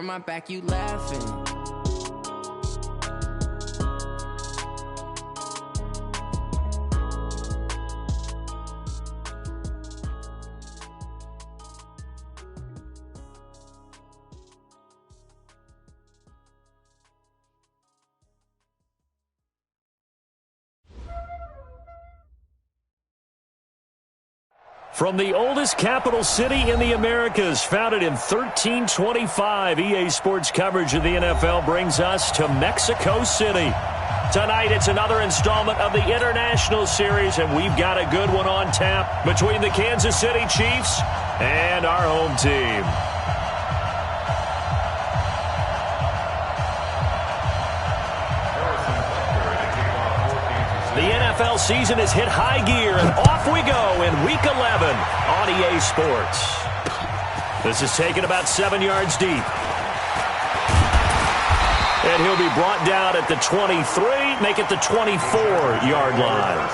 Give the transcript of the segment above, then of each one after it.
Turn my back, you laughing. From the oldest capital city in the Americas, founded in 1325, EA Sports coverage of the NFL brings us to Mexico City. Tonight, it's another installment of the International Series, and we've got a good one on tap between the Kansas City Chiefs and our home team. The NFL season has hit high gear, and off we go in Week 11 on EA Sports. This is taken about 7 yards deep. And he'll be brought down at the 23, make it the 24-yard line.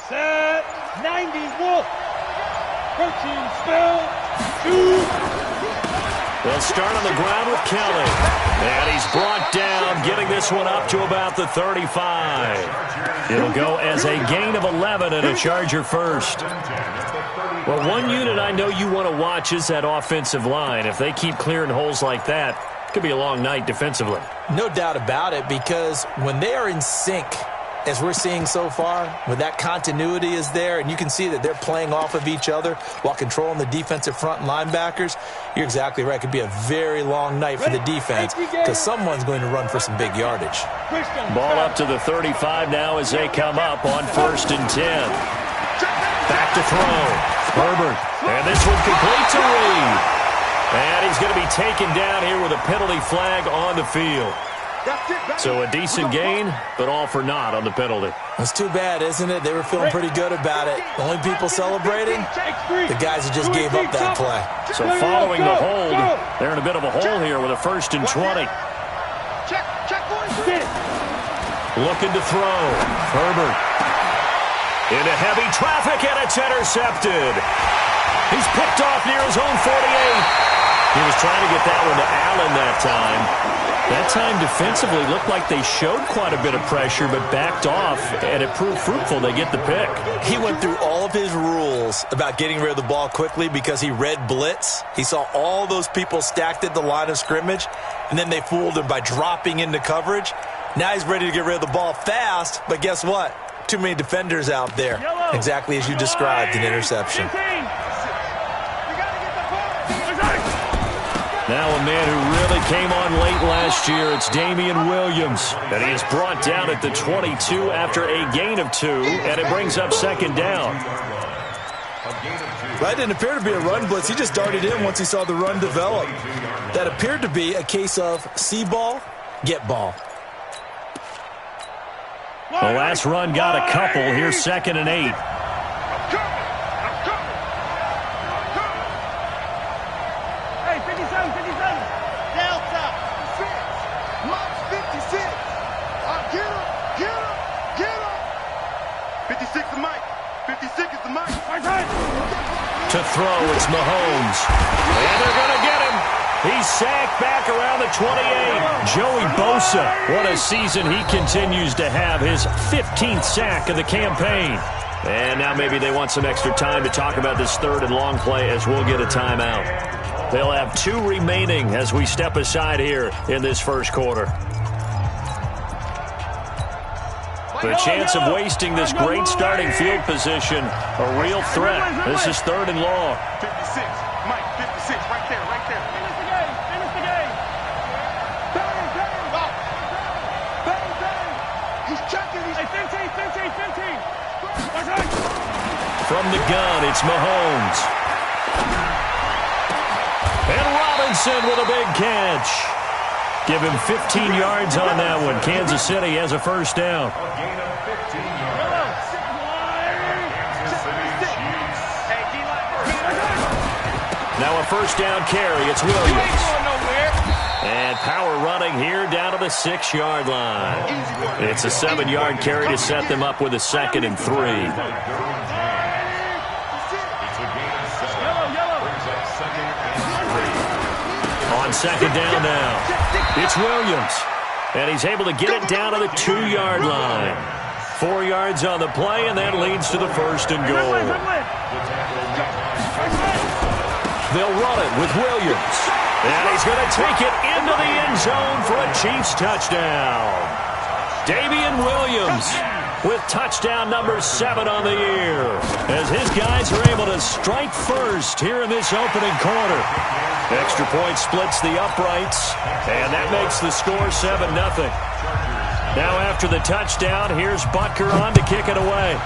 Set 90 Wolf. Protein spell 2. They'll start on the ground with Kelly. And he's brought down, getting this one up to about the 35. It'll go as a gain of 11 and a Charger first. Well, one unit I know you want to watch is that offensive line. If they keep clearing holes like that, it could be a long night defensively. No doubt about it, because when they are in sync, as we're seeing so far, when that continuity is there and you can see that they're playing off of each other while controlling the defensive front and linebackers, you're exactly right. It could be a very long night for the defense because someone's going to run for some big yardage. Ball up to the 35 now as they come up on 1st and 10. Back to throw. Herbert. And this one complete to Reed. And he's going to be taken down here with a penalty flag on the field. So a decent gain, but all for naught on the penalty. It's too bad, isn't it? They were feeling pretty good about it. The only people celebrating, the guys who just gave up that play. So following the hold, they're in a bit of a hole here with a 1st and 20. Looking to throw. Herbert. Into heavy traffic, and it's intercepted. He's picked off near his own 48. He was trying to get that one to Allen that time. That time defensively looked like they showed quite a bit of pressure but backed off, and it proved fruitful. They get the pick. He went through all of his rules about getting rid of the ball quickly because he read blitz. He saw all those people stacked at the line of scrimmage, and then they fooled him by dropping into coverage. Now he's ready to get rid of the ball fast, but guess what? Too many defenders out there. Exactly as you described, an interception. Now a man who really came on late last year, it's Damian Williams. And he is brought down at the 22 after a gain of 2, and it brings up 2nd down. That didn't appear to be a run blitz. He just darted in once he saw the run develop. That appeared to be a case of see ball, get ball. The last run got a couple. Here's 2nd and 8. To throw, it's Mahomes. And they're going to get him. He's sacked back around the 28. Joey Bosa, what a season he continues to have. His 15th sack of the campaign. And now maybe they want some extra time to talk about this 3rd and long play as we'll get a timeout. They'll have 2 remaining as we step aside here in this first quarter. The chance of wasting this great starting field position, a real threat. This is 3rd and long. 56, Mike, 56, right there, right there. Finish the game, finish the game. Bang, bang, bang, bang. He's checking, he's 15. From the gun, it's Mahomes. And Robinson with a big catch. Give him 15 yards on that one. Kansas City has a first down. A gain of 15 yards. Kansas City Chiefs. Now a first down carry. It's Williams. And power running here down to the 6-yard line. It's a 7-yard carry to set them up with a 2nd and 3. On 2nd down now, it's Williams. And he's able to get it down to the 2-yard line. 4 yards on the play, and that leads to the 1st and goal. They'll run it with Williams. And he's going to take it into the end zone for a Chiefs touchdown. Damian Williams with touchdown number 7 on the year, as his guys are able to strike first here in this opening quarter. Extra point splits the uprights, and that makes the score 7-0. Now after the touchdown, here's Butker on to kick it away.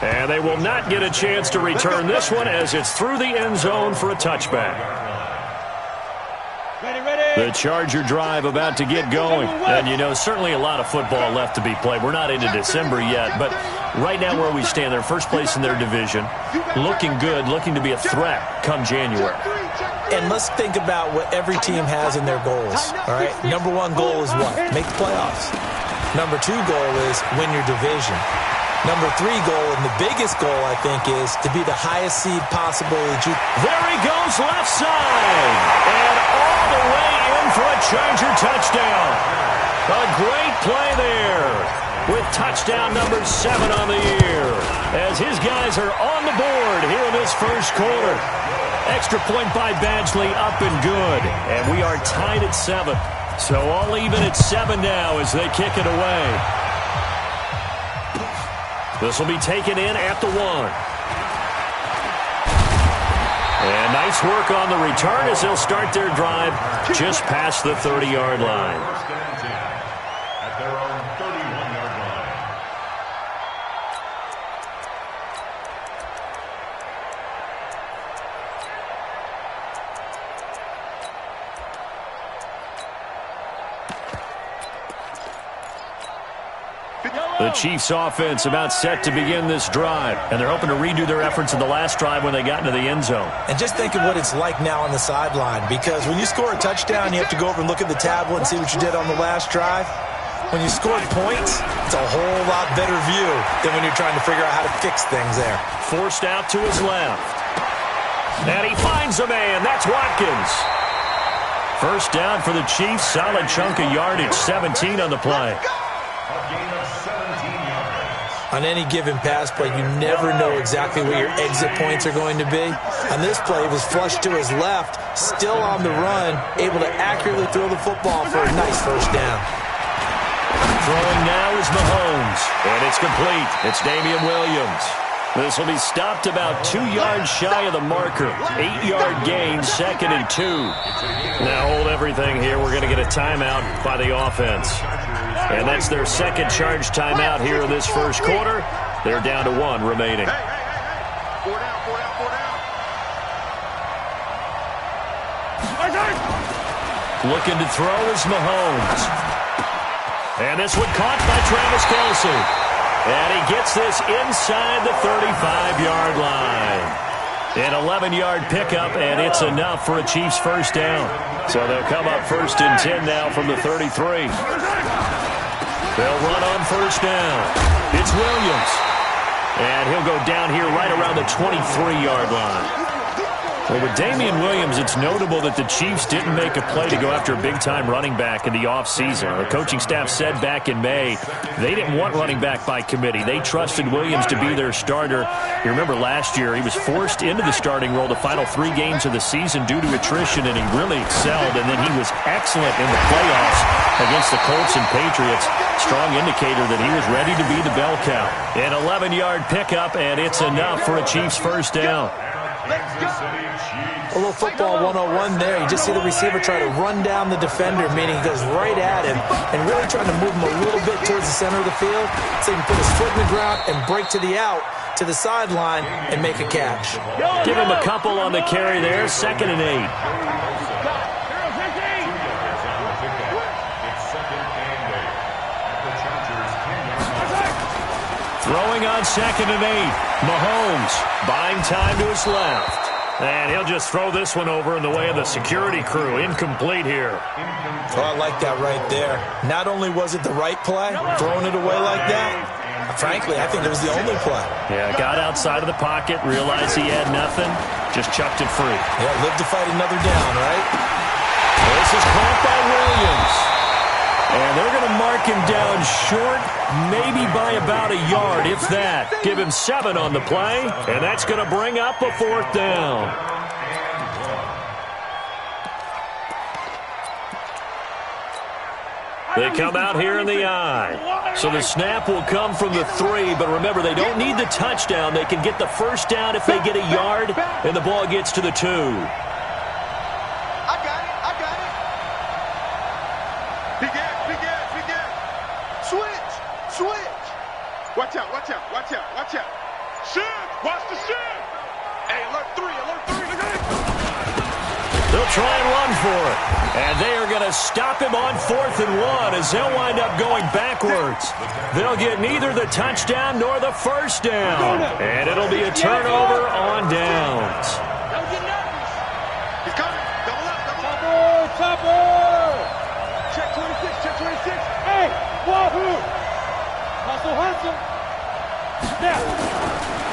And they will not get a chance to return this one as it's through the end zone for a touchback. The Charger drive about to get going. And, you know, certainly a lot of football left to be played. We're not into December yet, but right now where we stand, they're first place in their division, looking good, looking to be a threat come January. And let's think about what every team has in their goals, all right? Number 1 goal is what? Make the playoffs. Number 2 goal is win your division. Number 3 goal, and the biggest goal, I think, is to be the highest seed possible. There he goes left side. And all the way in for a Charger touchdown. A great play there with touchdown number 7 on the year, as his guys are on the board here in this first quarter. Extra point by Badgley, up and good. And we are tied at 7. So all even at 7 now as they kick it away. This will be taken in at the 1. And nice work on the return as they'll start their drive just past the 30-yard line. At their own 31-yard line. The Chiefs offense about set to begin this drive, and they're hoping to redo their efforts in the last drive when they got into the end zone. And just think of what it's like now on the sideline, because when you score a touchdown, you have to go over and look at the tablet and see what you did on the last drive. When you scored points, it's a whole lot better view than when you're trying to figure out how to fix things there. Forced out to his left. And he finds a man. That's Watkins. First down for the Chiefs. Solid chunk of yardage. 17 on the play. On any given pass play, you never know exactly where your exit points are going to be. On this play, he was flushed to his left, still on the run, able to accurately throw the football for a nice first down. Throwing now is Mahomes, and it's complete. It's Damian Williams. This will be stopped about 2 yards shy of the marker. 8-yard gain, 2nd and 2. Now hold everything here. We're going to get a timeout by the offense. And that's their second charge timeout here in this first quarter. They're down to 1 remaining. Four down. Looking to throw is Mahomes. And this one caught by Travis Kelce. And he gets this inside the 35-yard line. An 11-yard pickup, and it's enough for a Chiefs first down. So they'll come up 1st and 10 now from the 33. They'll run on first down. It's Williams. And he'll go down here right around the 23-yard line. Well, with Damian Williams, it's notable that the Chiefs didn't make a play to go after a big-time running back in the offseason. The coaching staff said back in May they didn't want running back by committee. They trusted Williams to be their starter. You remember last year he was forced into the starting role the final 3 games of the season due to attrition, and he really excelled. And then he was excellent in the playoffs against the Colts and Patriots. Strong indicator that he was ready to be the bell cow. An 11-yard pickup, and it's enough for a Chiefs first down. A little football 101 there. You just see the receiver try to run down the defender, meaning he goes right at him and really trying to move him a little bit towards the center of the field so he can put his foot in the ground and break to the out to to the sideline and make a catch. Give him a couple on the carry there, 2nd and 8. Throwing on 2nd and 8. Mahomes buying time to his left. And he'll just throw this one over in the way of the security crew. Incomplete here. Oh, I like that right there. Not only was it the right play, throwing it away like that, frankly, I think it was the only play. Yeah, got outside of the pocket, realized he had nothing, just chucked it free. Yeah, live to fight another down, right? This is caught by Williams. And they're going to mark him down short, maybe by about a yard, if that. Give him 7 on the play, and that's going to bring up a 4th down. They come out here in the I. So the snap will come from the 3, but remember, they don't need the touchdown. They can get the 1st down if they get a yard, and the ball gets to the 2. Watch out, watch out, watch out, watch out. Shift, watch the shift. Hey, alert 3, alert 3. They'll try and run for it. And they are going to stop him on 4th and 1 as they'll wind up going backwards. They'll get neither the touchdown nor the 1st down. And it'll be a turnover on downs. Don't get nervous. He's coming. Double up, double up. Chopper! Check 26, check 26. Hey, wahoo! Hustle. Now.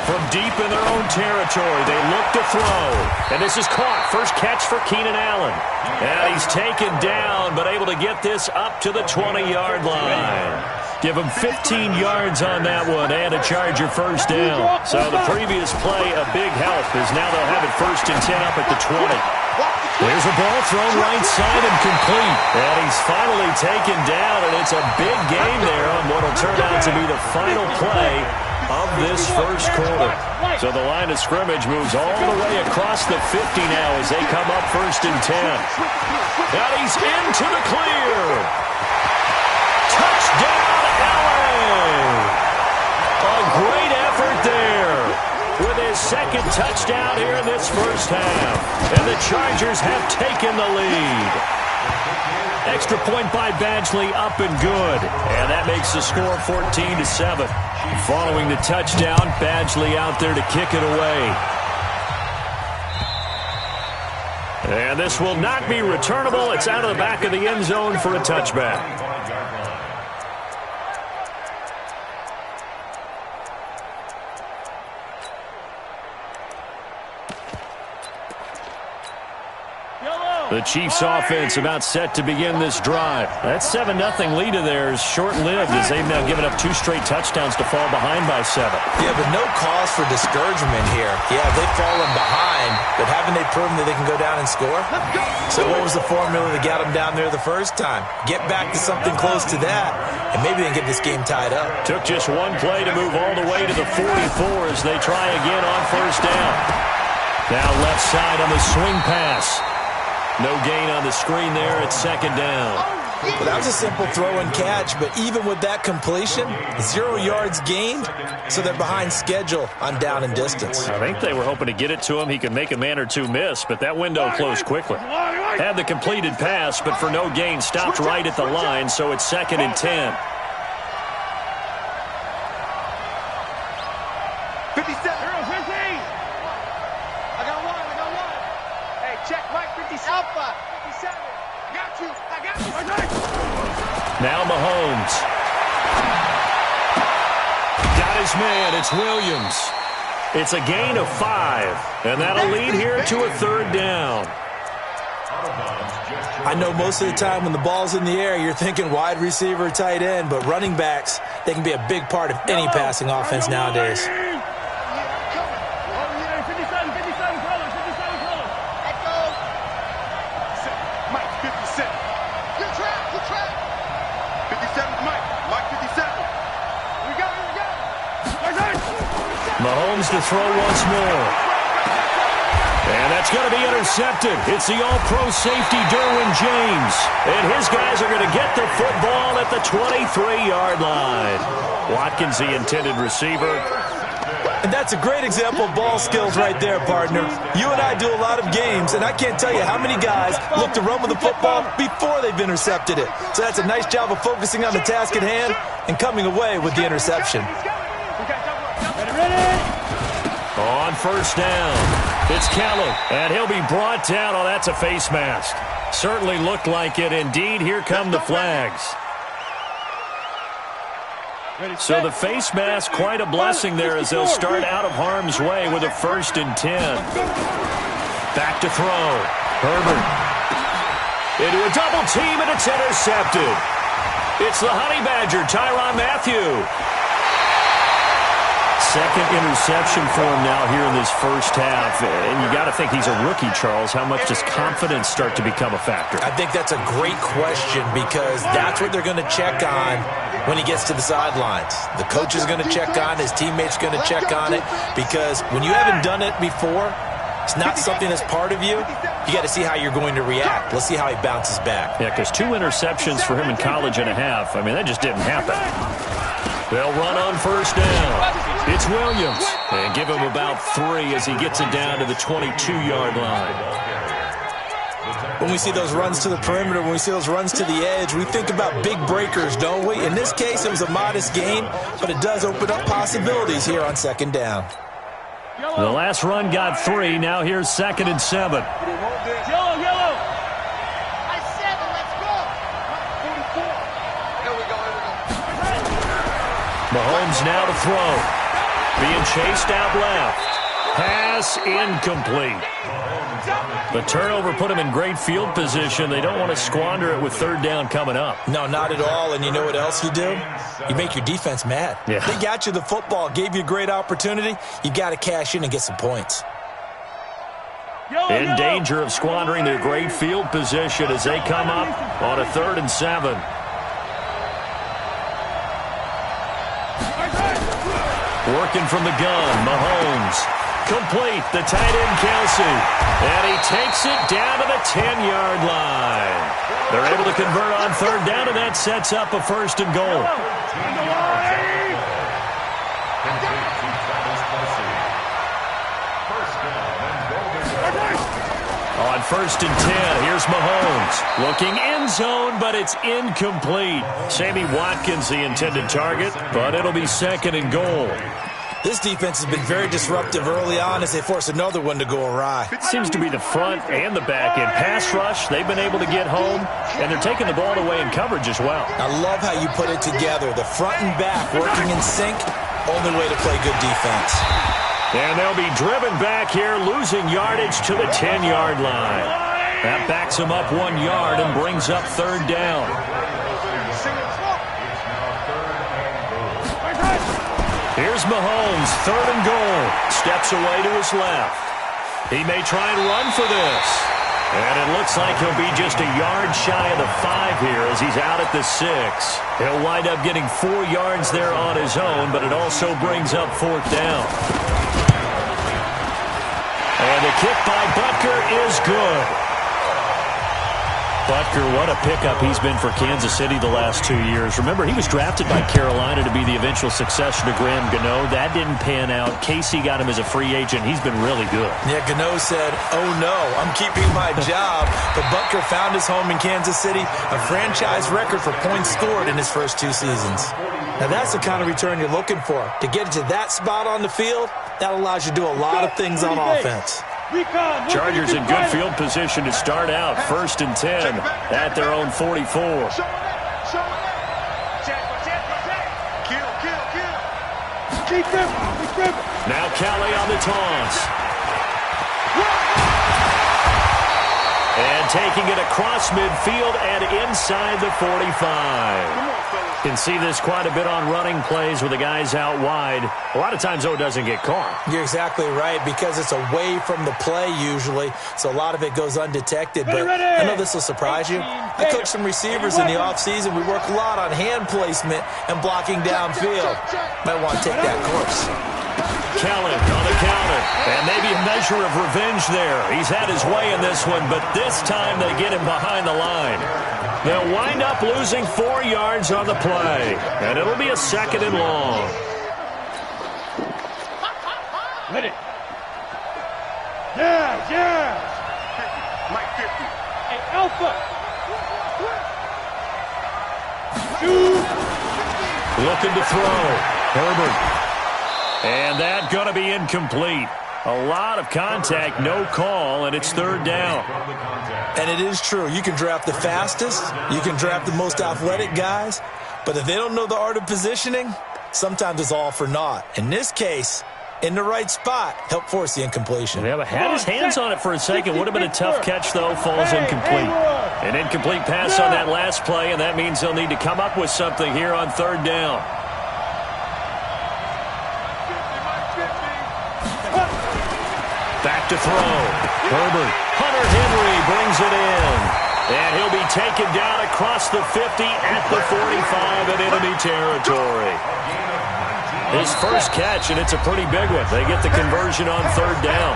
From deep in their own territory, they look to throw. And this is caught. First catch for Keenan Allen. And he's taken down, but able to get this up to the 20-yard line. Give him 15 yards on that one and a Charger 1st down. So the previous play, a big help, as now they'll have it 1st and 10 up at the 20. There's a ball thrown right side and complete. And he's finally taken down, and it's a big game there on what will turn out to be the final play of this 1st quarter. So the line of scrimmage moves all the way across the 50 now as they come up 1st and 10. And he's into the clear. Touchdown, LA! A great effort there with his 2nd touchdown here in this 1st half. And the Chargers have taken the lead. Extra point by Badgley, up and good. And that makes the score 14-7. Following the touchdown, Badgley out there to kick it away. And this will not be returnable. It's out of the back of the end zone for a touchback. The Chiefs offense about set to begin this drive. That 7-0 lead of theirs short-lived as they've now given up 2 straight touchdowns to fall behind by 7. Yeah, but no cause for discouragement here. Yeah, they've fallen behind, but haven't they proven that they can go down and score? So what was the formula that got them down there the 1st time? Get back to something close to that, and maybe they can get this game tied up. Took just one play to move all the way to the 44 as they try again on 1st down. Now left side on the swing pass. No gain on the screen there at 2nd down. Well, that was a simple throw and catch, but even with that completion, 0 yards gained, so they're behind schedule on down and distance. I think they were hoping to get it to him. He could make a man or 2 miss, but that window closed quickly. Had the completed pass, but for no gain, stopped right at the line, so it's 2nd and 10. 57. I got one. Hey, check right 57. Alpha. 57. Got you. I got you. Now Mahomes. Got his man. It's Williams. It's a gain of 5, and that'll lead here to a 3rd down. I know most of the time when the ball's in the air, you're thinking wide receiver, tight end, but running backs, they can be a big part of any passing offense nowadays. Mahomes to throw once more. And that's going to be intercepted. It's the all-pro safety, Derwin James. And his guys are going to get the football at the 23-yard line. Watkins, the intended receiver. And that's a great example of ball skills right there, partner. You and I do a lot of games, and I can't tell you how many guys look to run with the football before they've intercepted it. So that's a nice job of focusing on the task at hand and coming away with the interception. On first down, it's Kelly, and he'll be brought down. Oh, that's a face mask. Certainly looked like it. Indeed, here come the flags. So the face mask, quite a blessing there as they'll start out of harm's way with a 1st and 10. Back to throw. Herbert. Into a double team, and it's intercepted. It's the Honey Badger, Tyrann Mathieu. Second interception for him now here in this first half. And you got to think he's a rookie, Charles. How much does confidence start to become a factor? I think that's a great question because that's what they're going to check on when he gets to the sidelines. The coach is going to check on, his teammates are going to check on it, because when you haven't done it before, it's not something that's part of you. You got to see how you're going to react. Let's see how he bounces back. Yeah, because 2 interceptions for him in college and a half. I mean, that just didn't happen. They'll run on first down. It's Williams. And give him about 3 as he gets it down to the 22-yard line. When we see those runs to the perimeter, when we see those runs to the edge, we think about big breakers, don't we? In this case, it was a modest gain, but it does open up possibilities here on second down. The last run got 3. Now here's 2nd and 7. Yellow. I said, let's go. 44. Here we go. Mahomes now to throw. Being chased out left. Pass incomplete. The turnover put him in great field position. They don't want to squander it with 3rd down coming up. No, not at all. And you know what else you do? You make your defense mad. Yeah. They got you the football, gave you a great opportunity. You got to cash in and get some points. In danger of squandering their great field position as they come up on a 3rd and 7. Working from the gun, Mahomes. Complete, the tight end, Kelsey. And he takes it down to the 10-yard line. They're able to convert on 3rd down, and that sets up a 1st and goal. On 1st and 10, here's Mahomes. Looking end zone, but it's incomplete. Sammy Watkins, the intended target, but it'll be 2nd and goal. This defense has been very disruptive early on as they force another one to go awry. It seems to be the front and the back end. Pass rush, they've been able to get home, and they're taking the ball away in coverage as well. I love how you put it together. The front and back working in sync, only way to play good defense. And they'll be driven back here, losing yardage to the 10-yard line. That backs them up 1 yard and brings up 3rd down. Here's Mahomes, 3rd and goal. Steps away to his left. He may try and run for this. And it looks like he'll be just a yard shy of the 5 here as he's out at the 6. He'll wind up getting 4 yards there on his own, but it also brings up 4th down. And the kick by Butker is good. Butker, what a pickup he's been for Kansas City the last 2 years. Remember, he was drafted by Carolina to be the eventual successor to Graham Gano. That didn't pan out. Casey got him as a free agent. He's been really good. Yeah, Gano said, oh no, I'm keeping my job. But Butker found his home in Kansas City, a franchise record for points scored in his first 2 seasons. Now that's the kind of return you're looking for. To get to that spot on the field, that allows you to do a lot of things on offense. Chargers in good field position to start out. 1st and 10 at their own 44. Now Kelly on the toss. And taking it across midfield and inside the 45. Can see this quite a bit on running plays with the guys out wide. A lot of times, though, it doesn't get caught. You're exactly right, because it's away from the play usually, so a lot of it goes undetected. But I know this will surprise you. I coach some receivers in the offseason. We work a lot on hand placement and blocking downfield. Might want to take that course. Kelly on the counter, and maybe a measure of revenge there. He's had his way in this one, but this time they get him behind the line. They'll wind up losing 4 yards on the play, and it'll be a 2nd and long. Ready. Yeah. Mike 50. Hey, Alpha. Shoot. Looking to throw. Herbert. And that going to be incomplete. A lot of contact, no call, and it's third down. And it is true. You can draft the fastest. You can draft the most athletic guys. But if they don't know the art of positioning, sometimes it's all for naught. In this case, in the right spot, help force the incompletion. Yeah, but had his hands on it for a second. Would have been a tough catch, though. Falls incomplete. An incomplete pass on that last play, and that means they'll need to come up with something here on third down. Back to throw. Herbert. Hunter Henry brings it in. And he'll be taken down across the 50 at the 45 in enemy territory. His first catch, and it's a pretty big one. They get the conversion on third down.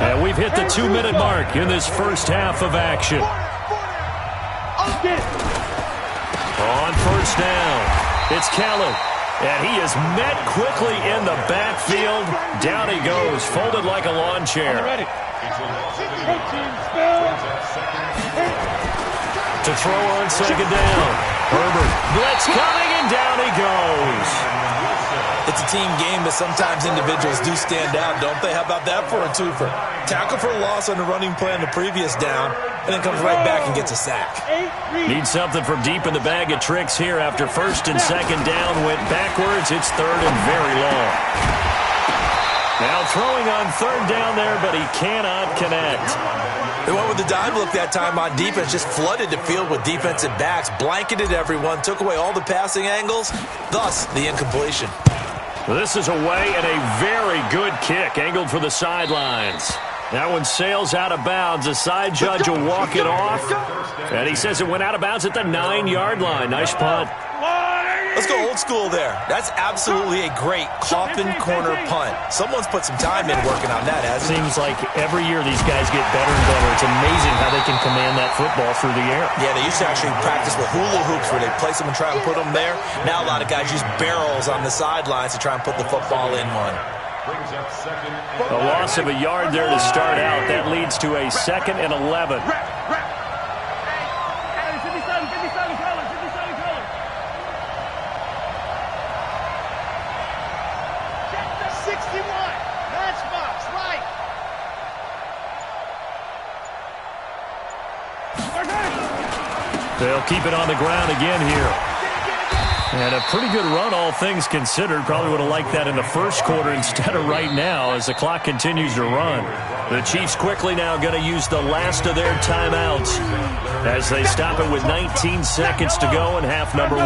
And we've hit the 2-minute mark in this first half of action. On first down, it's Kelly. And he is met quickly in the backfield. Down he goes, folded like a lawn chair. To throw on second down. Herbert, blitz coming, and down he goes. It's a team game, but sometimes individuals do stand out, don't they? How about that for a twofer? Tackle for a loss on the running play on the previous down, and then comes right back and gets a sack. Need something from deep in the bag of tricks here after first and second down went backwards. It's third and very long. Now throwing on third down there, but he cannot connect. They went with the dime look that time on defense, just flooded the field with defensive backs, blanketed everyone, took away all the passing angles, thus the incompletion. This is away and a very good kick, angled for the sidelines. That one sails out of bounds. The side judge will walk it off, and he says it went out of bounds at the 9-yard line. Nice punt. Let's go old school there. That's absolutely a great coffin corner punt. Someone's put some time in working on that, hasn't it? Seems like every year these guys get better and better. It's amazing how they can command that football through the air. Yeah, they used to actually practice with hula hoops where they place them and try and put them there. Now a lot of guys use barrels on the sidelines to try and put the football in one. A loss of a yard there to start out. That leads to a 2nd and 11. 61. Matchbox, right. They'll keep it on the ground again here. And a pretty good run, all things considered. Probably would have liked that in the first quarter instead of right now as the clock continues to run. The Chiefs quickly now going to use the last of their timeouts as they stop it with 19 seconds to go in half number 1.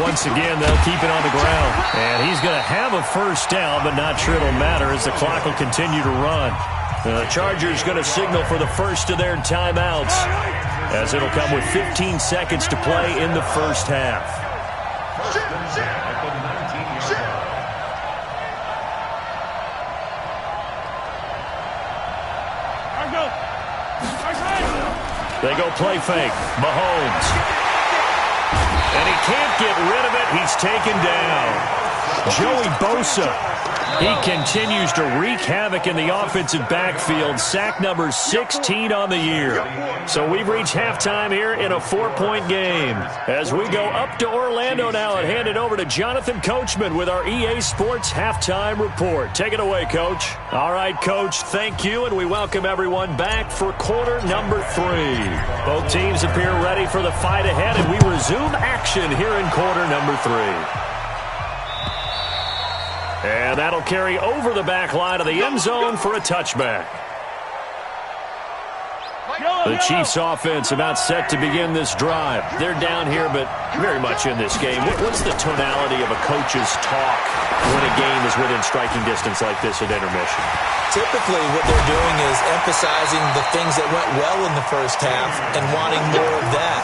Once again, they'll keep it on the ground. And he's going to have a first down, but not sure it'll matter as the clock will continue to run. The Chargers going to signal for the first of their timeouts as it'll come with 15 seconds to play in the first half. They go play fake. Mahomes. And he can't get rid of it. He's taken down. Joey Bosa. He continues to wreak havoc in the offensive backfield. Sack number 16 on the year. So we've reached halftime here in a 4-point game. As we go up to Orlando now and hand it over to Jonathan Coachman with our EA Sports Halftime Report. Take it away, Coach. All right, Coach, thank you, and we welcome everyone back for quarter number 3. Both teams appear ready for the fight ahead, and we resume action here in quarter number 3. And that'll carry over the back line of the end zone for a touchback. The Chiefs offense about set to begin this drive. They're down here, but very much in this game. What's the tonality of a coach's talk when a game is within striking distance like this at intermission? Typically, what they're doing is emphasizing the things that went well in the first half and wanting more of that.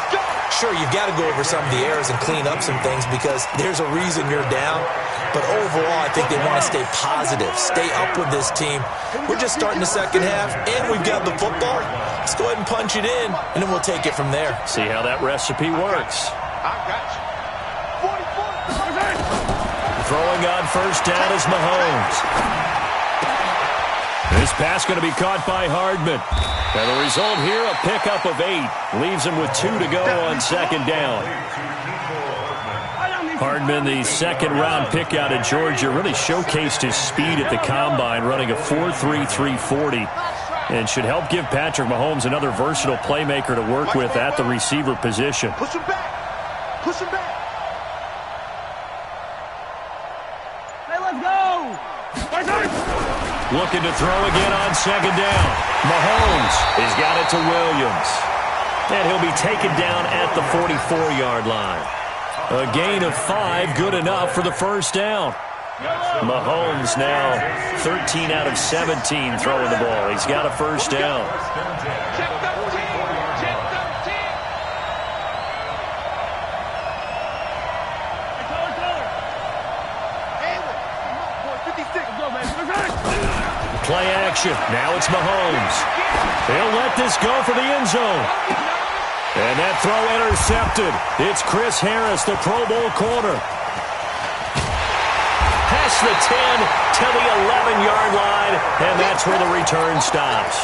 Sure, you've got to go over some of the errors and clean up some things because there's a reason you're down. But overall, I think they want to stay positive, stay up with this team. We're just starting the second half, and we've got the football. Let's go ahead and punch it in, and then we'll take it from there. See how that recipe works. I got you. Throwing on first down is Mahomes. This pass going to be caught by Hardman. And the result here, a pickup of 8. Leaves him with 2 to go on second down. Hardman, the second-round pick out of Georgia, really showcased his speed at the combine, running a 4.3 340, and should help give Patrick Mahomes another versatile playmaker to work with at the receiver position. Push him back. Push him back. Hey, let's go. Looking to throw again on second down. Mahomes has got it to Williams. And he'll be taken down at the 44-yard line. A gain of 5, good enough for the first down. Mahomes now 13 out of 17 throwing the ball. He's got a first down. Check 13. Check 13. Play action. Now it's Mahomes. He'll let this go for the end zone. And that throw intercepted. It's Chris Harris, the Pro Bowl corner. Past the 10 to the 11-yard line, and that's where the return stops.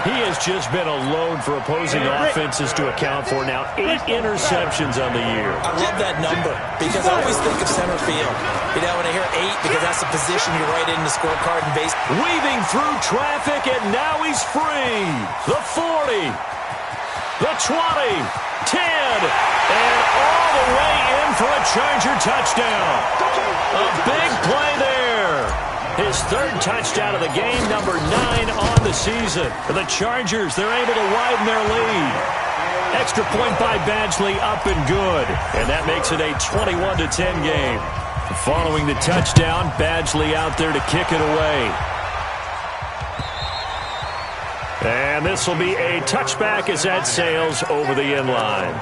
He has just been a load for opposing offenses to account for now. 8 interceptions on the year. I love that number because I always think of center field. You know, when I hear 8, because that's the position you write in the scorecard in base. Weaving through traffic, and now he's free. The 40. The 20, 10, and all the way in for a Charger touchdown. A big play there. His 3rd touchdown of the game, number 9 on the season. For the Chargers, they're able to widen their lead. Extra point by Badgley, up and good. And that makes it a 21-10 game. Following the touchdown, Badgley out there to kick it away. And this will be a touchback as that sails over the end line.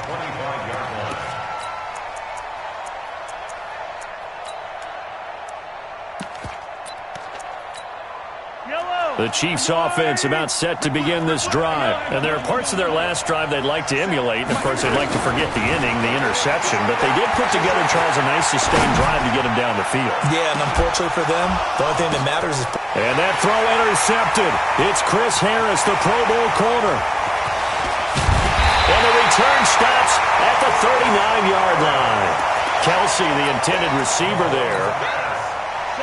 The Chiefs' offense about set to begin this drive. And there are parts of their last drive they'd like to emulate. And, of course, they'd like to forget the inning, the interception. But they did put together, Charles, a nice sustained drive to get them down the field. Yeah, and unfortunately for them, the only thing that matters is... And that throw intercepted. It's Chris Harris, the Pro Bowl corner. And the return stops at the 39-yard line. Kelsey, the intended receiver there.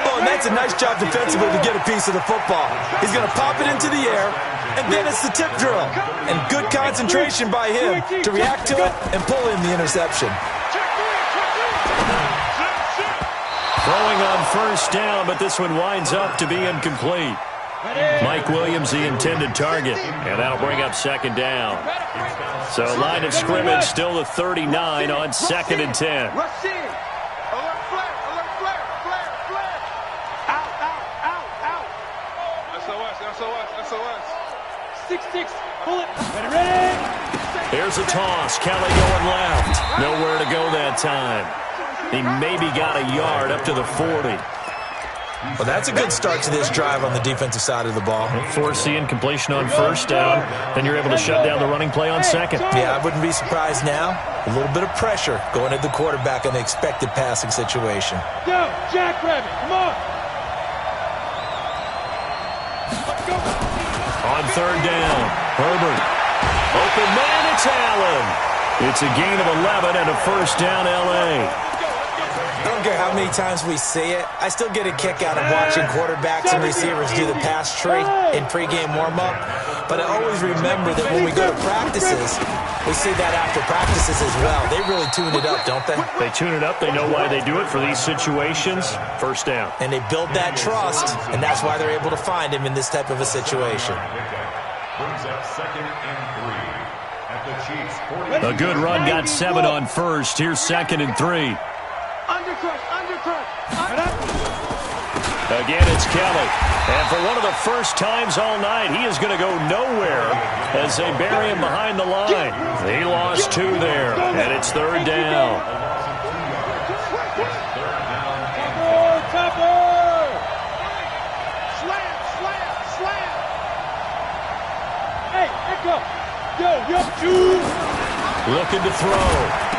Oh, and that's a nice job defensively to get a piece of the football. He's going to pop it into the air, and then it's the tip drill. And good concentration by him to react to it and pull in the interception. Throwing on first down, but this one winds up to be incomplete. Mike Williams, the intended target, and that'll bring up second down. So line of scrimmage still the 39 on 2nd and 10. Rush in. Alert flare. Alert flare. Flare. Flare. Out. Out. Out. Out. SOS. 6-6. Pull it. Ready. Here's a toss. Kelly going left. Nowhere to go that time. He maybe got a yard up to the 40. Well, that's a good start to this drive on the defensive side of the ball. Force the incompletion on first down. Then you're able to shut down the running play on second. Yeah, I wouldn't be surprised now. A little bit of pressure going at the quarterback in the expected passing situation. Go, Jackrabbit, come on. On third down, Herbert. Open man, it's Allen. It's a gain of 11 and a first down, L.A. I don't care how many times we see it. I still get a kick out of watching quarterbacks and receivers do the pass tree in pregame warm-up. But I always remember that when we go to practices, we see that after practices as well. They really tune it up, don't they? They tune it up. They know why they do it for these situations. First down. And they build that trust, and that's why they're able to find him in this type of a situation. Brings up 2nd and 3 at the Chiefs 40. A good run got 7 on first. Here's 2nd and 3. Undercut. Again, it's Kelly. And for one of the first times all night, he is going to go nowhere as they bury him behind the line. He lost 2 there, and it's third down. Topper! Slam! Hey, Echo! Yo! Looking to throw.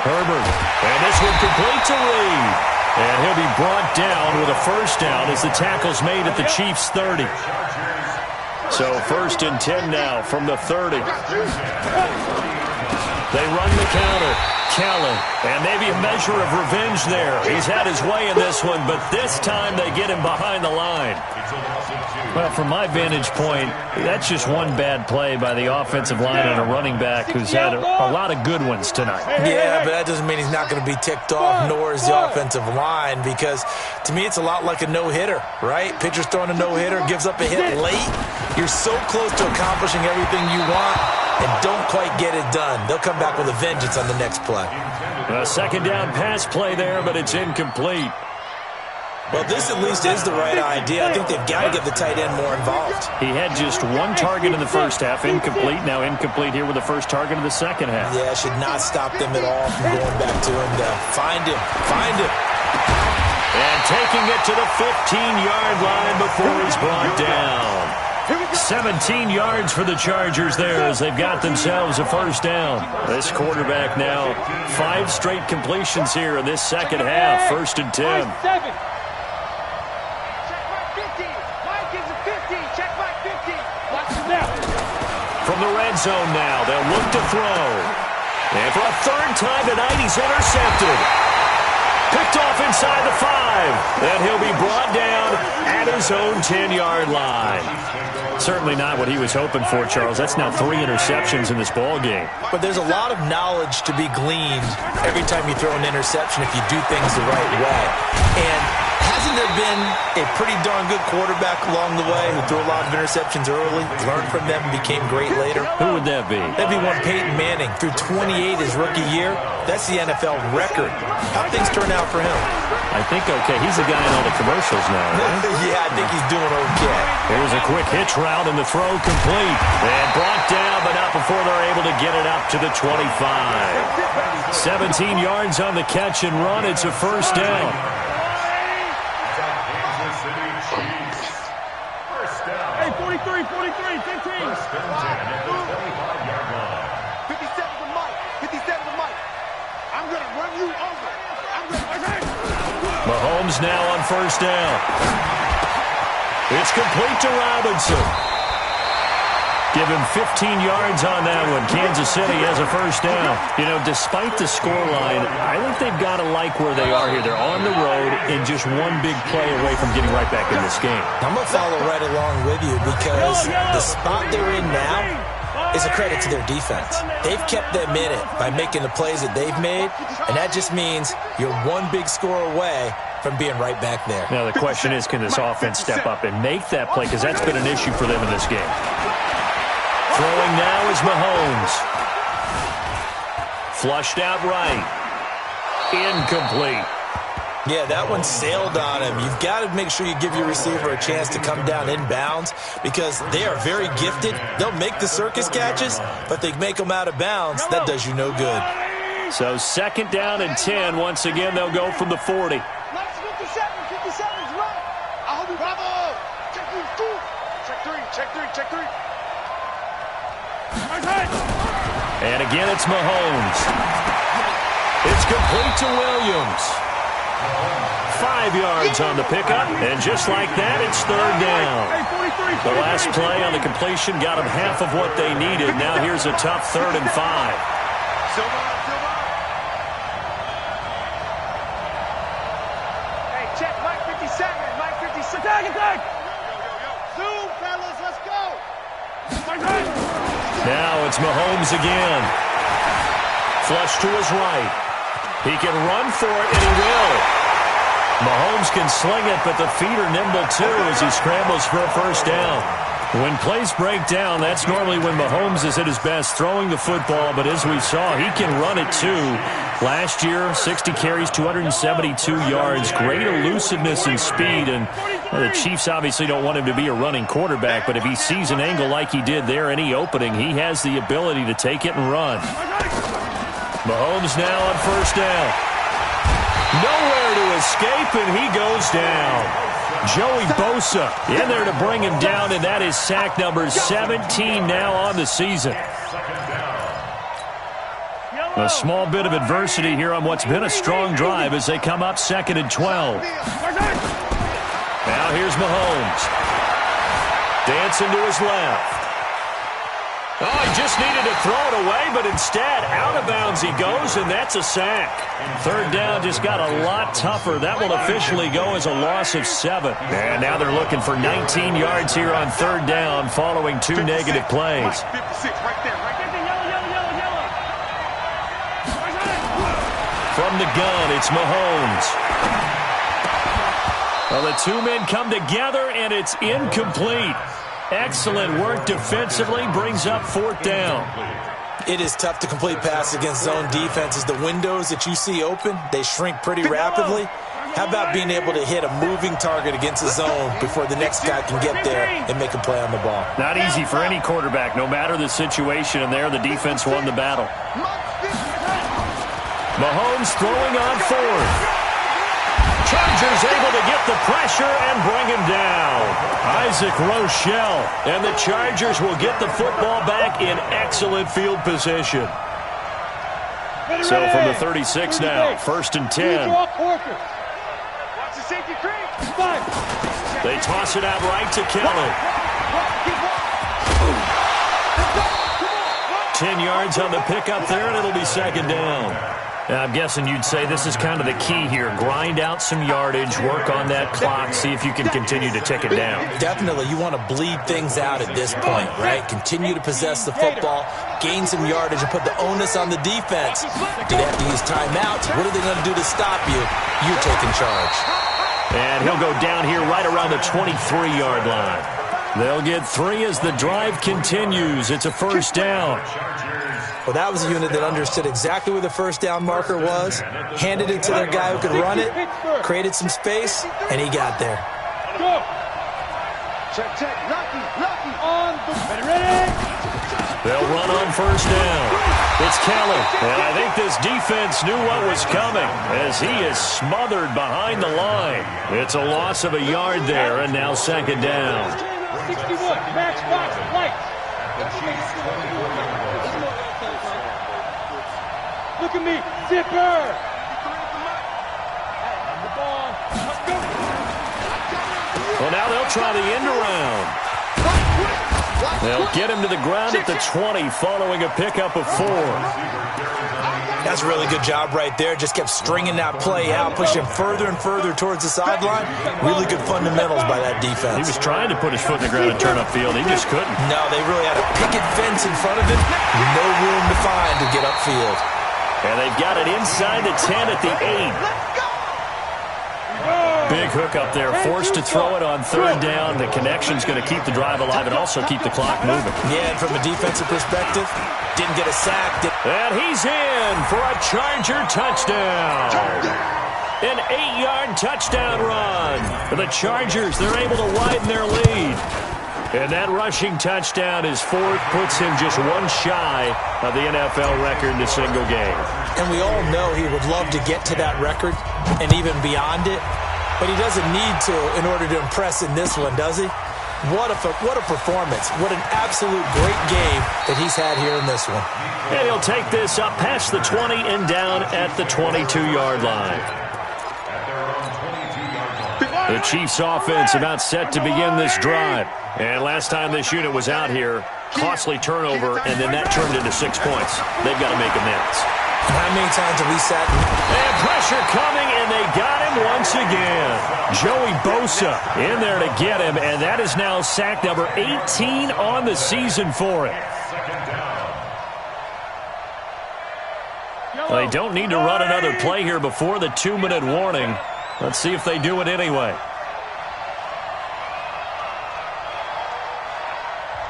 Herbert. And this one complete to Reed. And he'll be brought down with a first down as the tackle's made at the Chiefs' 30. So 1st and 10 now from the 30. They run the counter. Callan, and maybe a measure of revenge there. He's had his way in this one, but this time they get him behind the line. Well, from my vantage point, that's just one bad play by the offensive line and a running back who's had a lot of good ones tonight. Yeah, but that doesn't mean he's not going to be ticked off, nor is the offensive line, because to me it's a lot like a no-hitter, right? Pitcher's throwing a no-hitter, gives up a hit late. You're so close to accomplishing everything you want and don't quite get it done. They'll come back with a vengeance on the next play. A second down pass play there, but it's incomplete. Well, this at least is the right idea. I think they've got to get the tight end more involved. He had just one target in the first half, incomplete. Now incomplete here with the first target of the second half. Yeah, should not stop them at all from going back to him to find him. And taking it to the 15-yard line before he's brought down. 17 yards for the Chargers there as they've got themselves a first down. This quarterback now 5 straight completions here in this second half. 1st and 10. From the red zone now, they'll look to throw. And for a 3rd time tonight, he's intercepted. Picked off inside the 5. And he'll be brought down at his own 10-yard line. Certainly not what he was hoping for, Charles. That's now 3 interceptions in this ball game. But there's a lot of knowledge to be gleaned every time you throw an interception if you do things the right way. And hasn't there been a pretty darn good quarterback along the way who threw a lot of interceptions early, learned from them, and became great later? Who would that be? That'd be one Peyton Manning. Threw 28 his rookie year. That's the NFL record. How'd things turn out for him? I think okay. He's the guy in all the commercials now, right? Yeah, I think he's doing okay. Here's a quick hitch route and the throw complete. And brought down, but not before they're able to get it up to the 25. 17 yards on the catch and run. It's a first down. Hey, 43, 15. 57 to Mike. 57 to Mike. I'm going to run you over. Mahomes now on first down. It's complete to Robinson. Give him 15 yards on that one. Kansas City has a first down. You know, despite the scoreline, I think they've got to like where they are here. They're on the road and just one big play away from getting right back in this game. I'm going to follow right along with you because the spot they're in now is a credit to their defense. They've kept them in it by making the plays that they've made, and that just means you're one big score away from being right back there. Now, the question is, can this offense step up and make that play? Because that's been an issue for them in this game. Throwing now is Mahomes. Flushed out right. Incomplete. Yeah, that one sailed on him. You've got to make sure you give your receiver a chance to come down inbounds because they are very gifted. They'll make the circus catches, but they make them out of bounds. That does you no good. So 2nd down and 10. Once again, they'll go from the 40. 57's right. I hope you bravo. Check 3. And again, it's Mahomes. It's complete to Williams. 5 yards on the pickup, and just like that, it's 3rd down. The last play on the completion got them half of what they needed. Now here's a tough 3rd and 5. Hey, check Mike 57. Attack. Zoom, fellas, let's go. Now it's Mahomes again. Flush to his right. He can run for it, and he will. Mahomes can sling it, but the feet are nimble, too, as he scrambles for a first down. When plays break down, that's normally when Mahomes is at his best throwing the football, but as we saw, he can run it, too. Last year, 60 carries, 272 yards, great elusiveness and speed, and the Chiefs obviously don't want him to be a running quarterback, but if he sees an angle like he did there, any opening, he has the ability to take it and run. Mahomes now on first down. Nowhere to escape, and he goes down. Joey Bosa in there to bring him down, and that is sack number 17 now on the season. A small bit of adversity here on what's been a strong drive as they come up 2nd and 12. Now here's Mahomes. Dancing to his left. Oh, he just needed to throw it away, but instead, out of bounds he goes, and that's a sack. 3rd down just got a lot tougher. That will officially go as a loss of 7. And now they're looking for 19 yards here on 3rd down following 2 negative plays. 56, right there. Yellow. From the gun, it's Mahomes. Well, the 2 men come together, and it's incomplete. Excellent work defensively, brings up 4th down. It is tough to complete passes against zone defenses. The windows that you see open, they shrink pretty rapidly. How about being able to hit a moving target against a zone before the next guy can get there and make a play on the ball? Not easy for any quarterback, no matter the situation, and there the defense won the battle. Mahomes throwing on 4th. Chargers able to get the pressure and bring him down. Isaac Rochelle, and the Chargers will get the football back in excellent field position. So from the 36 now, 1st and 10. They toss it out right to Kelly. 10 yards on the pickup there, and it'll be 2nd down. I'm guessing you'd say this is kind of the key here. Grind out some yardage, work on that clock, see if you can continue to tick it down. Definitely. You want to bleed things out at this point, right? Continue to possess the football, gain some yardage, and put the onus on the defense. Do they have to use timeouts? What are they going to do to stop you? You're taking charge. And he'll go down here right around the 23-yard line. They'll get 3 as the drive continues. It's a 1st down. Well, that was a unit that understood exactly where the 1st down marker was, handed it to their guy who could run it, created some space, and he got there. Go. Check. Lucky. On. Ready. They'll run on 1st down. It's Kelly. And I think this defense knew what was coming as he is smothered behind the line. It's a loss of a yard there, and now 2nd down. 61. Matchbox lights. Look at me, zipper! The ball. Let's go. Well, now they'll try the end around. They'll get him to the ground at the 20 following a pickup of 4. That's a really good job right there. Just kept stringing that play out, pushing further and further towards the sideline. Really good fundamentals by that defense. He was trying to put his foot in the ground and turn upfield. He just couldn't. No, they really had a picket fence in front of him. No room to find to get upfield. And they've got it inside the 10 at the 8. Big hook up there, forced to throw it on 3rd down. The connection's going to keep the drive alive and also keep the clock moving. Yeah, and from a defensive perspective, didn't get a sack. And he's in for a Charger touchdown. An 8-yard touchdown run. For the Chargers, they're able to widen their lead. And that rushing touchdown is 4th, puts him just 1 shy of the NFL record in a single game. And we all know he would love to get to that record and even beyond it. But he doesn't need to in order to impress in this one, does he? What a performance. What an absolute great game that he's had here in this one. And he'll take this up past the 20 and down at the 22-yard line. The Chiefs offense about set to begin this drive. And last time this unit was out here, costly turnover, and then that turned into 6 points. They've got to make amends. How many times have we sat? And pressure coming, and they got him once again. Joey Bosa in there to get him, and that is now sack number 18 on the season for him. They don't need to run another play here before the 2-minute warning. Let's see if they do it anyway.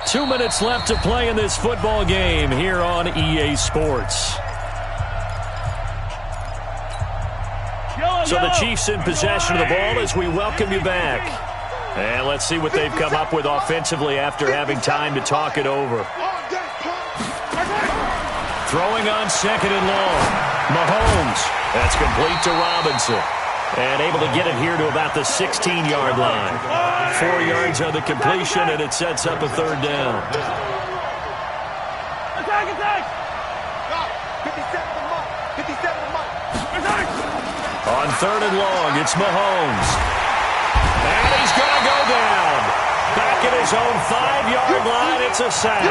2 minutes left to play in this football game here on EA Sports. So the Chiefs in possession of the ball as we welcome you back. And let's see what they've come up with offensively after having time to talk it over. Throwing on 2nd and long. Mahomes. That's complete to Robinson. And able to get it here to about the 16-yard line. 4 yards on the completion, and it sets up a 3rd down. Attack! 57. On 3rd and long, it's Mahomes. And he's going to go down. Back at his own 5-yard line, it's a sack.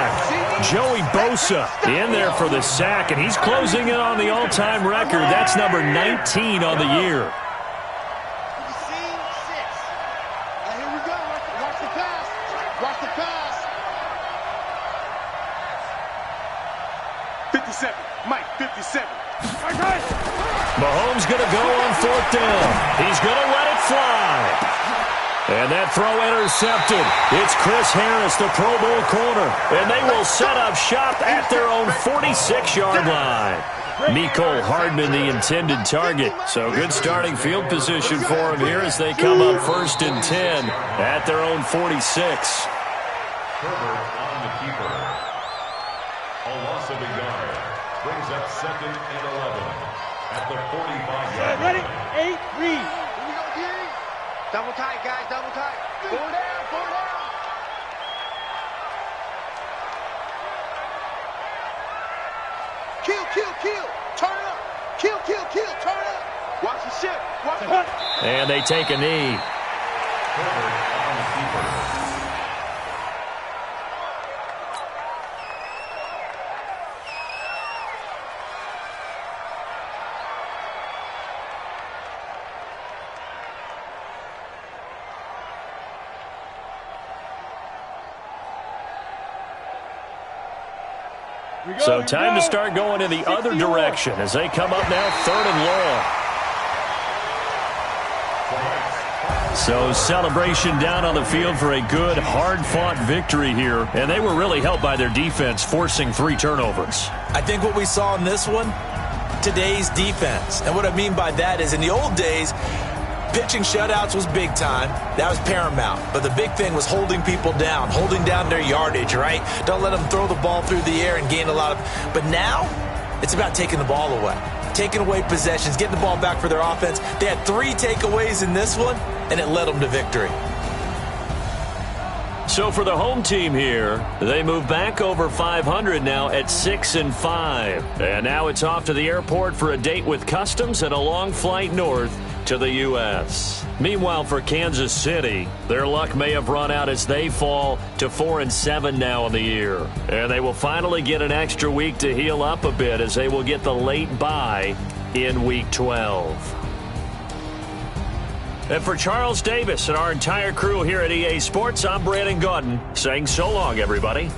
Joey Bosa in there for the sack, and he's closing in on the all-time record. That's number 19 on the year. Here we go. Watch the pass. Watch the pass. 57. Mike, 57. Mahomes going to go on 4th down. He's going to let it fly. And that throw intercepted. It's Chris Harris, the Pro Bowl corner. And they will set up shop at their own 46-yard line. Mecole Hardman, the intended target. So good starting field position for him here as they come up 1st and 10 at their own 46. Herbert on the keeper. A loss of a yard. Brings up 2nd and 11 at the 45-yard line. Ready? 8-3. Double tight, guys, double tight. 4 down, 4 down. Kill, turn up. Kill, turn up. Watch the ship, watch the hunt. And they take a knee. Herbert on the keeper. So time to start going in the other direction as they come up now 3rd and long. So celebration down on the field for a good, hard-fought victory here. And they were really helped by their defense, forcing 3 turnovers. I think what we saw in this one, today's defense. And what I mean by that is in the old days, pitching shutouts was big time. That was paramount. But the big thing was holding people down, holding down their yardage, right? Don't let them throw the ball through the air and gain a lot of... But now, it's about taking the ball away. Taking away possessions, getting the ball back for their offense. They had 3 takeaways in this one, and it led them to victory. So for the home team here, they move back over 500 now at 6-5. And now it's off to the airport for a date with Customs and a long flight north to the U.S. Meanwhile, for Kansas City, their luck may have run out as they fall to 4-7 now in the year. And they will finally get an extra week to heal up a bit as they will get the late bye in Week 12. And for Charles Davis and our entire crew here at EA Sports, I'm Brandon Gaudin saying so long, everybody.